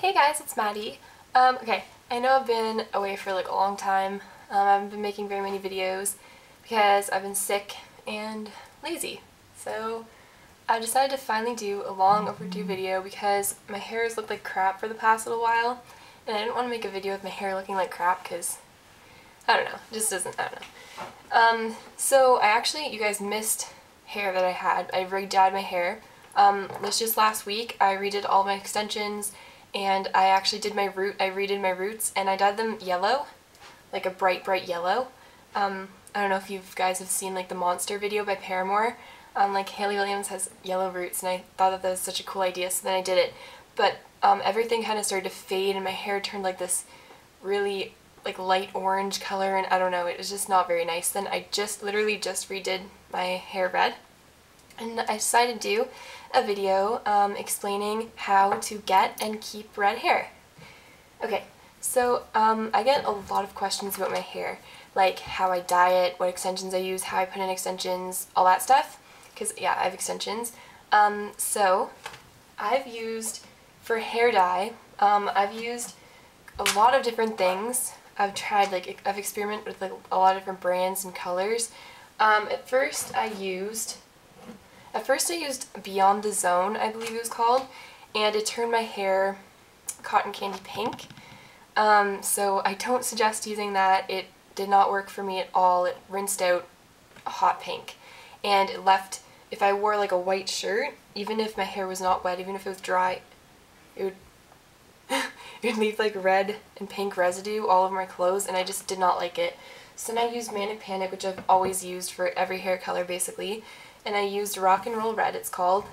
Hey guys, it's Maddie. Okay, I know I've been away for like a long time. I haven't been making very many videos because I've been sick and lazy. So I decided to finally do a long overdue video because my hair has looked like crap for the past little while, and I didn't want to make a video with my hair looking like crap because, I don't know, it just doesn't, I don't know. So you guys missed hair that I had. I re-dyed my hair. This just last week I redid all my extensions, and I actually did my redid my roots, and I dyed them yellow, like a bright yellow. I don't know if you guys have seen like the Monster video by Paramore. Like Hayley Williams has yellow roots, and I thought that was such a cool idea, so then I did it. But everything kind of started to fade, and my hair turned like this really like light orange color, and I don't know, it was just not very nice. Then I literally just redid my hair red, and I decided to do a video explaining how to get and keep red hair. Okay, so I get a lot of questions about my hair, like how I dye it, what extensions I use, how I put in extensions, all that stuff, because yeah, I have extensions. So I've used, for hair dye, I've used a lot of different things. I've tried, like, I've experimented with like a lot of different brands and colors. At first I used Beyond the Zone, I believe it was called, and it turned my hair cotton candy pink. So I don't suggest using that. It did not work for me at all. It rinsed out a hot pink, and it left, if I wore like a white shirt, even if my hair was not wet, even if it was dry, it would it would leave like red and pink residue all over my clothes, and I just did not like it. So then I used Manic Panic, which I've always used for every hair color basically, and I used Rock and Roll Red, it's called.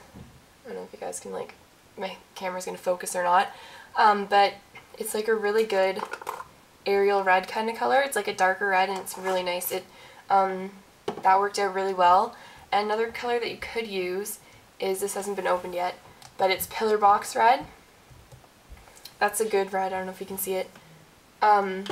I don't know if you guys can, like, my camera's gonna focus or not, but it's like a really good Ariel red kind of color. It's like a darker red, and it's really nice. That worked out really well. And another color that you could use is, this hasn't been opened yet, but it's Pillar Box Red. That's a good red, I don't know if you can see it. And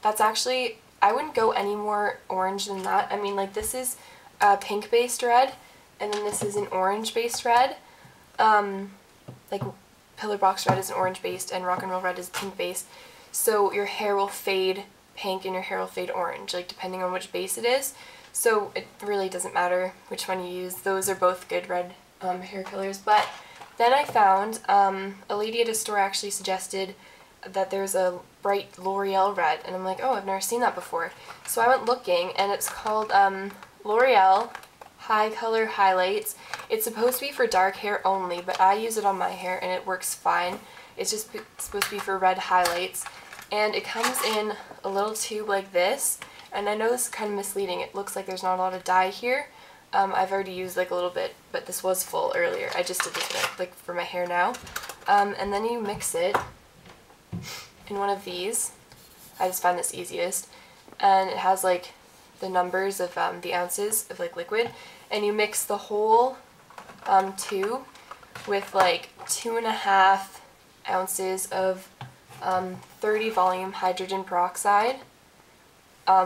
that's actually, I wouldn't go any more orange than that. I mean, like, this is a pink-based red, and then this is an orange-based red. Like, Pillar Box Red is an orange-based, and Rock and Roll Red is pink-based. So your hair will fade pink and your hair will fade orange, like, depending on which base it is. So it really doesn't matter which one you use. Those are both good red hair colors. But then I found, a lady at a store actually suggested that there's a bright L'Oreal red, and I'm like, oh, I've never seen that before. So I went looking, and it's called L'Oreal High Color Highlights. It's supposed to be for dark hair only, but I use it on my hair and it works fine. It's just supposed to be for red highlights, and it comes in a little tube like this. And I know this is kind of misleading. It looks like there's not a lot of dye here. I've already used like a little bit, but this was full earlier. I just did this like for my hair now. And then you mix it in one of these. I just find this easiest. And it has like the numbers of the ounces of like liquid. And you mix the whole tube with like 2.5 ounces of 30 volume hydrogen peroxide.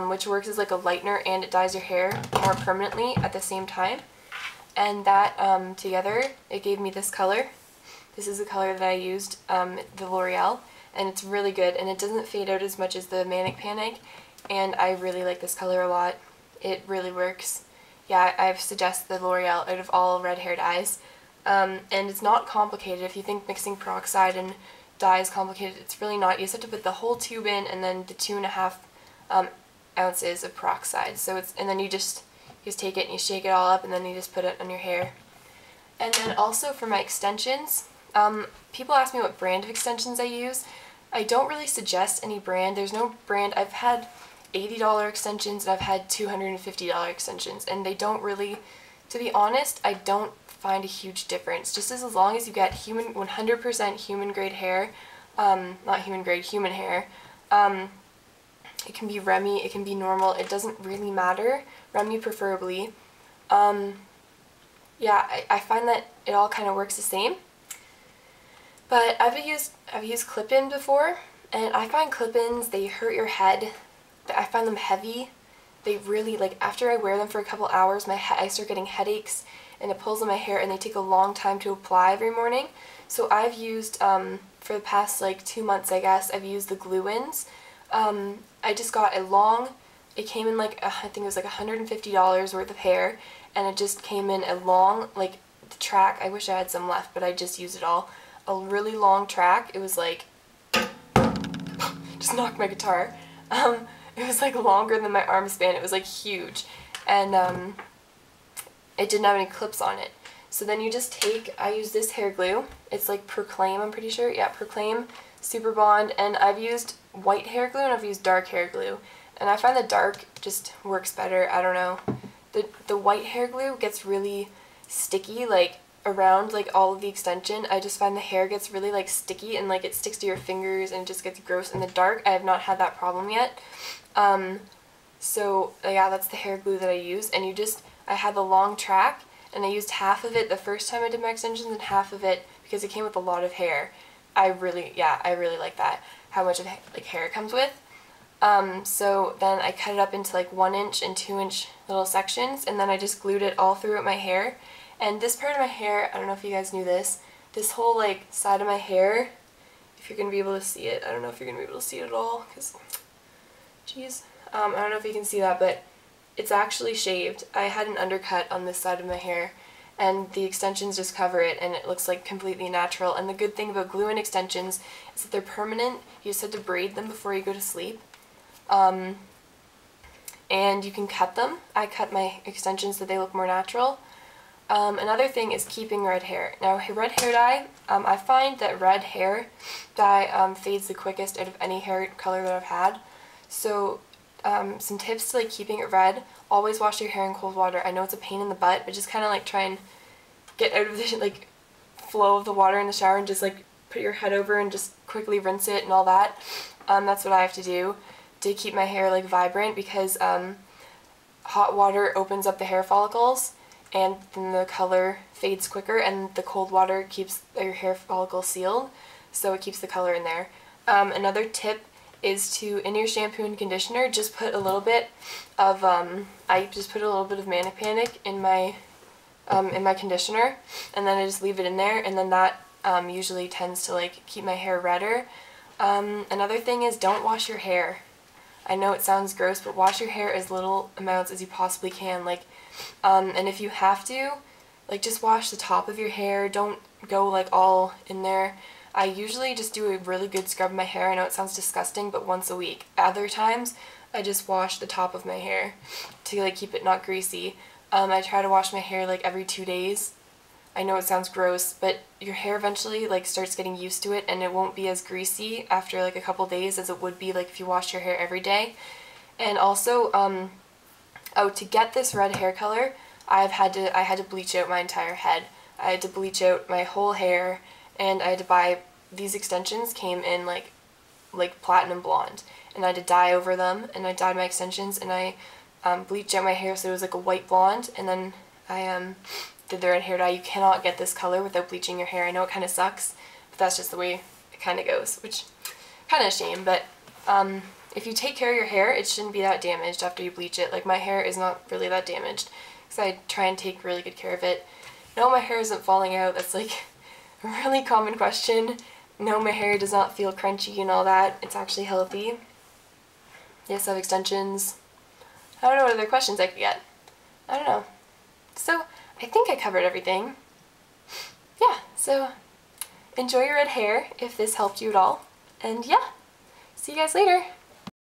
Which works as like a lightener, and it dyes your hair more permanently at the same time. And that together, it gave me this color. This is the color that I used, the L'Oreal, and it's really good, and it doesn't fade out as much as the Manic Panic, and I really like this color a lot. It really works. Yeah, I suggest the L'Oreal out of all red hair dyes. And it's not complicated. If you think mixing peroxide and dye is complicated, it's really not. You just have to put the whole tube in, and then the 2.5 ounces of peroxide. So and then you just take it and you shake it all up, and then you just put it on your hair. And then also for my extensions, people ask me what brand of extensions I use. I don't really suggest any brand. There's no brand. I've had $80 extensions and I've had $250 extensions, and they don't really, to be honest, I don't find a huge difference. Just as long as you get 100% human grade hair, not human grade, human hair. It can be Remy, it can be normal, it doesn't really matter. Remy preferably. Yeah, I find that it all kind of works the same. But I've used clip-in before, and I find clip-ins, they hurt your head. I find them heavy. they really, like, after I wear them for a couple hours, I start getting headaches and it pulls in my hair, and they take a long time to apply every morning. So I've used, for the past like 2 months, I guess, I've used the glue-ins. I just got a long, it came in like, I think it was like $150 worth of hair, and it just came in a long, like, the track, I wish I had some left, but I just used it all. A really long track. It was like, just knocked my guitar. It was like longer than my arm span. It was like huge, and it didn't have any clips on it. So then you just take, I use this hair glue. It's like Proclaim, I'm pretty sure. Yeah, Proclaim Super Bond, and I've used white hair glue and I've used dark hair glue. And I find the dark just works better. I don't know. The white hair glue gets really sticky, like around like all of the extension. I just find the hair gets really like sticky and like it sticks to your fingers and it just gets gross. In the dark, I have not had that problem yet. So yeah, that's the hair glue that I use. And I had the long track, and I used half of it the first time I did my extensions and half of it because it came with a lot of hair. I really like that, how much of like hair it comes with. So then I cut it up into like 1-inch and 2-inch little sections, and then I just glued it all throughout my hair. And this part of my hair, I don't know if you guys knew this whole like side of my hair, if you're going to be able to see it, I don't know if you're going to be able to see it at all, because, jeez, I don't know if you can see that, but it's actually shaved. I had an undercut on this side of my hair, and the extensions just cover it, and it looks like completely natural. And the good thing about glue-in extensions is that they're permanent. You just have to braid them before you go to sleep. And you can cut them. I cut my extensions so they look more natural. Another thing is keeping red hair. Now, red hair dye, I find that red hair dye fades the quickest out of any hair color that I've had. So some tips to like keeping it red: always wash your hair in cold water. I know it's a pain in the butt, but just kind of like try and get out of the like flow of the water in the shower and just like put your head over and just quickly rinse it and all that. That's what I have to do to keep my hair like vibrant, because hot water opens up the hair follicles and then the color fades quicker, and the cold water keeps your hair follicle sealed, so it keeps the color in there. Another tip is to, in your shampoo and conditioner, just put a little bit of, I just put a little bit of Manic Panic in my conditioner, and then I just leave it in there, and then that usually tends to like keep my hair redder. Another thing is, don't wash your hair. I know it sounds gross, but wash your hair as little amounts as you possibly can. Like, and if you have to, like, just wash the top of your hair. Don't go like all in there. I usually just do a really good scrub of my hair. I know it sounds disgusting, but once a week. Other times, I just wash the top of my hair to like keep it not greasy. I try to wash my hair like every 2 days. I know it sounds gross, but your hair eventually like starts getting used to it, and it won't be as greasy after like a couple days as it would be like if you washed your hair every day. And also, to get this red hair color, I had to bleach out my entire head. I had to bleach out my whole hair, and I had to buy, these extensions came in like platinum blonde, and I had to dye over them, and I dyed my extensions, and I bleached out my hair so it was like a white blonde, and then I did the red hair dye. You cannot get this color without bleaching your hair. I know it kind of sucks, but that's just the way it kind of goes, which kind of a shame, but if you take care of your hair, it shouldn't be that damaged after you bleach it. Like, my hair is not really that damaged, because I try and take really good care of it. No, my hair isn't falling out. That's like a really common question. No, my hair does not feel crunchy and all that. It's actually healthy. Yes, I have extensions. I don't know what other questions I could get. I don't know. So, I think I covered everything. Yeah, so enjoy your red hair if this helped you at all. And yeah, see you guys later.